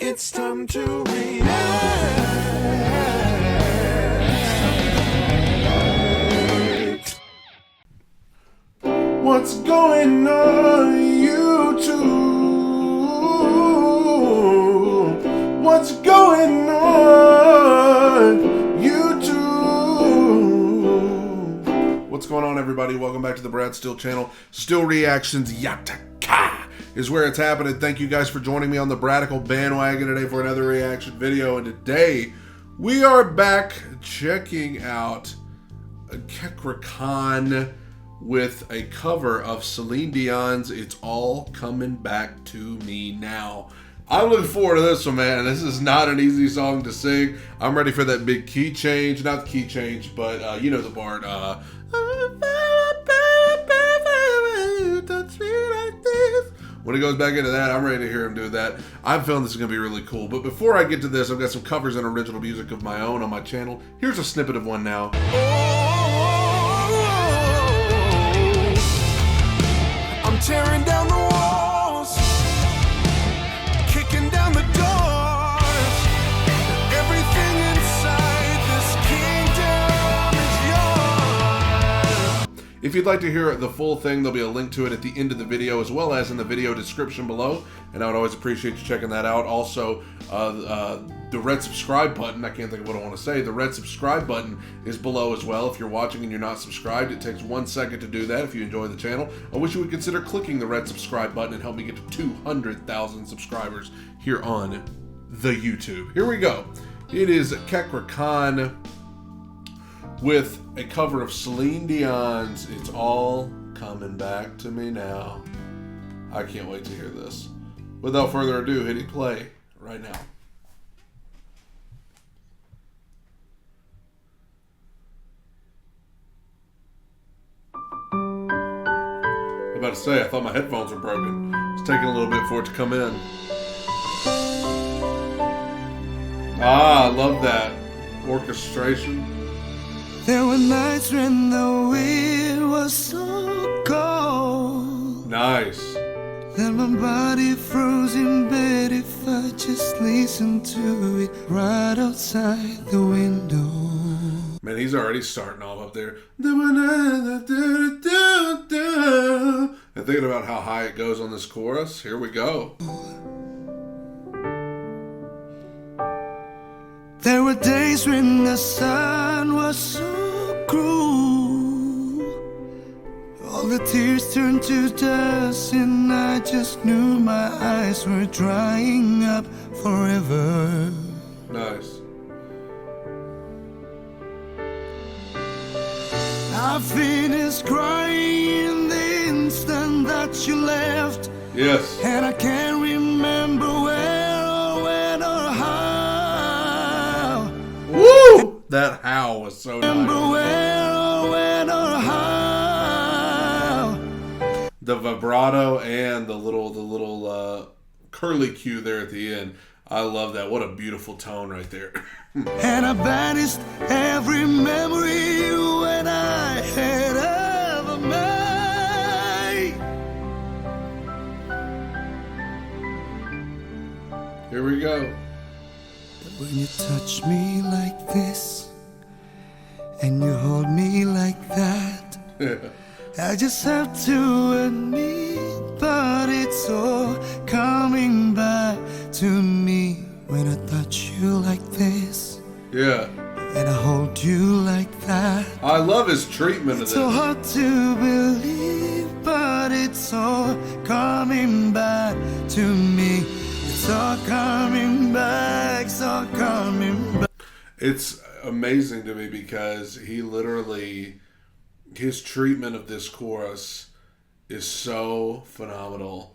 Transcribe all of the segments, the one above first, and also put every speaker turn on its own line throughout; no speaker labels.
It's time to react. What's going on, YouTube? What's going on, YouTube? What's going on, everybody? Welcome back to the Brad Steele channel. Steele Reactions Yataka is where it's happening. Thank you guys for joining me on the Bradical bandwagon today for another reaction video. And today we are back checking out Cakra with a cover of Celine Dion's It's All Coming Back to Me Now. I'm looking forward to this one, man. This is not an easy song to sing. I'm ready for that big key change. Not the key change, but you know the part. When it goes back into that, I'm ready to hear him do that. I'm feeling this is going to be really cool. But before I get to this, I've got some covers and original music of my own on my channel. Here's a snippet of one now.
I'm tearing down the walls, kicking down the doors. Everything inside this kingdom is yours.
If you'd like to hear the full thing, there'll be a link to it at the end of the video, as well as in the video description below. And I would always appreciate you checking that out. Also, the red subscribe button, I can't think of what I want to say. The red subscribe button is below as well. If you're watching and you're not subscribed, it takes 1 second to do that if you enjoy the channel. I wish you would consider clicking the red subscribe button and help me get to 200,000 subscribers here on the YouTube. Here we go. It is Cakra with a cover of Celine Dion's It's All Coming Back to Me Now. I can't wait to hear this. Without further ado, hitting play right now. I'm about to say, I thought my headphones were broken. It's taking a little bit for it to come in. Ah, I love that orchestration.
There were nights when the wind was so cold.
Nice.
Then my body froze in bed if I just listened to it right outside the window.
Man, he's already starting off up there. And thinking about how high it goes on this chorus. Here we go.
There were days when the sun was so cruel. All the tears turned to dust, and I just knew my eyes were drying up forever.
Nice.
I finished crying the instant that you left.
Yes.
And I can't remember where or when or how.
Woo! That how was so
Remember
nice.
where or when or how.
The vibrato and the little curly cue there at the end. I love that. What a beautiful tone right there.
And I banished every memory when I had ever made.
Here we go.
But when you touch me like this and you hold me like that, I just have to admit, but it's all coming back to me when I touch you like this.
Yeah.
And I hold you like that.
I love his treatment of
It's
this.
so hard to believe, but it's all coming back to me. It's all coming back, it's all coming back.
It's amazing to me because he literally, his treatment of this chorus is so phenomenal.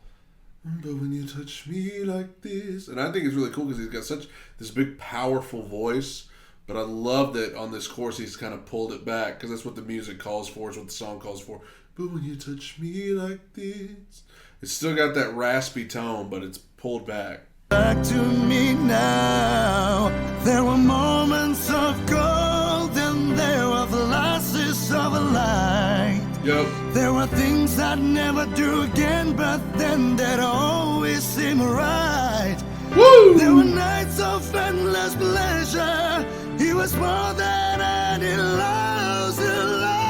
But when you touch me like this, and I think it's really cool because he's got such this big powerful voice, but I love that on this chorus he's kind of pulled it back because that's what the music calls for, is what the song calls for. But when you touch me like this, it's still got that raspy tone, but it's pulled back.
Back to me now. There were moments of gold and there were flashes of a light.
Yep.
There were things I'd never do again, but then that always seemed right.
Woo!
There were nights of endless pleasure. He was more than any love's love.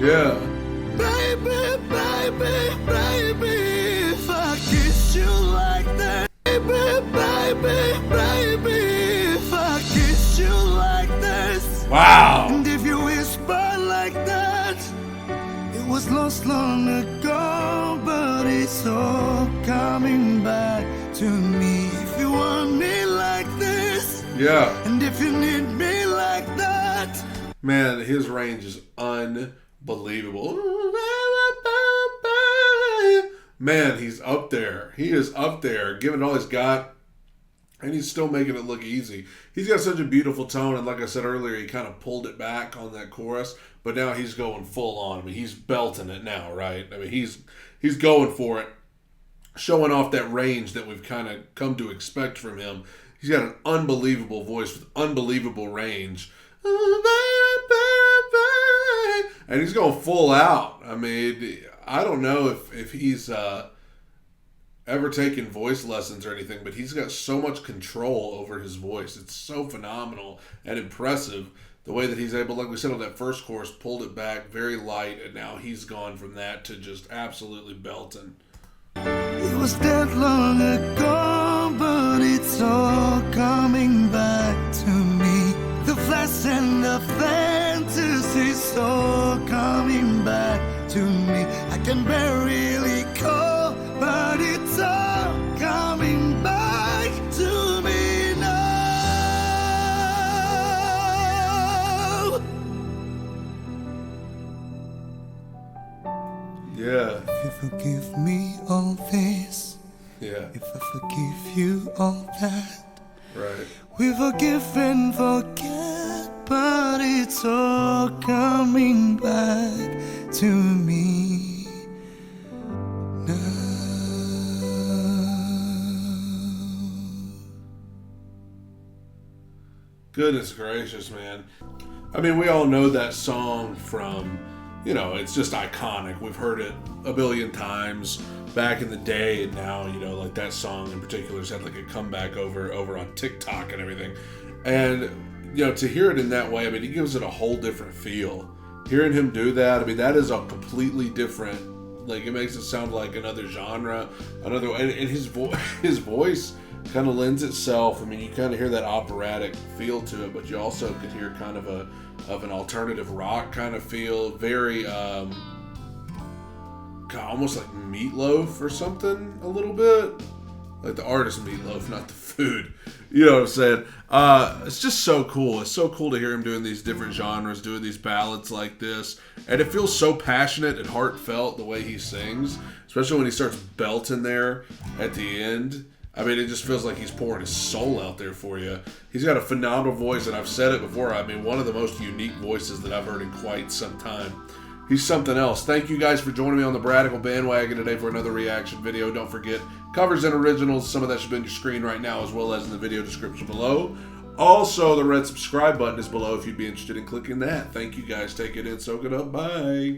Yeah.
Baby, baby, baby, if I kiss you like that. Baby, baby, baby, if I kiss you like this.
Wow.
And if you whisper like that, it was lost long ago, but it's all coming back to me. If you want me like this,
Yeah.
and if you need me like that.
Man, his range is unbelievable. Man, he's up there. He is up there, giving all he's got, and he's still making it look easy. He's got such a beautiful tone, and like I said earlier, he kind of pulled it back on that chorus, but now he's going full on. I mean, he's belting it now, right? I mean, he's going for it, showing off that range that we've kind of come to expect from him. He's got an unbelievable voice with unbelievable range. And he's going full out. I mean, I don't know if he's ever taken voice lessons or anything, but he's got so much control over his voice. It's so phenomenal and impressive the way that he's able, like we said on that first chorus, pulled it back very light, and now he's gone from that to just absolutely belting.
It was that long ago, but it's all coming back to me. The flash and the fantasy's all coming back to me. I can barely call, but it's all coming back to me now.
Yeah.
If you forgive me all this,
Yeah.
if I forgive you all that,
Right.
we forgive and forget, but it's all coming back to me now.
Goodness gracious, man. I mean, we all know that song from, you know, it's just iconic. We've heard it a billion times back in the day, and now, you know, like that song in particular has had like a comeback over on TikTok and everything. And, you know, to hear it in that way, I mean, it gives it a whole different feel. Hearing him do that, I mean, that is a completely different, like, it makes it sound like another genre, and his voice kind of lends itself. I mean, you kind of hear that operatic feel to it, but you also could hear kind of an alternative rock kind of feel, very almost like Meatloaf or something, a little bit like the artist Meatloaf, not the food. You know what I'm saying? It's just so cool. It's so cool to hear him doing these different genres, doing these ballads like this, and it feels so passionate and heartfelt the way he sings, especially when he starts belting there at the end. I mean, it just feels like he's pouring his soul out there for you. He's got a phenomenal voice, and I've said it before, I mean, one of the most unique voices that I've heard in quite some time. He's something else. Thank you guys for joining me on the Bradical bandwagon today for another reaction video. Don't forget, covers and originals, some of that should be on your screen right now, as well as in the video description below. Also, the red subscribe button is below if you'd be interested in clicking that. Thank you guys. Take it in, soak it up. Bye.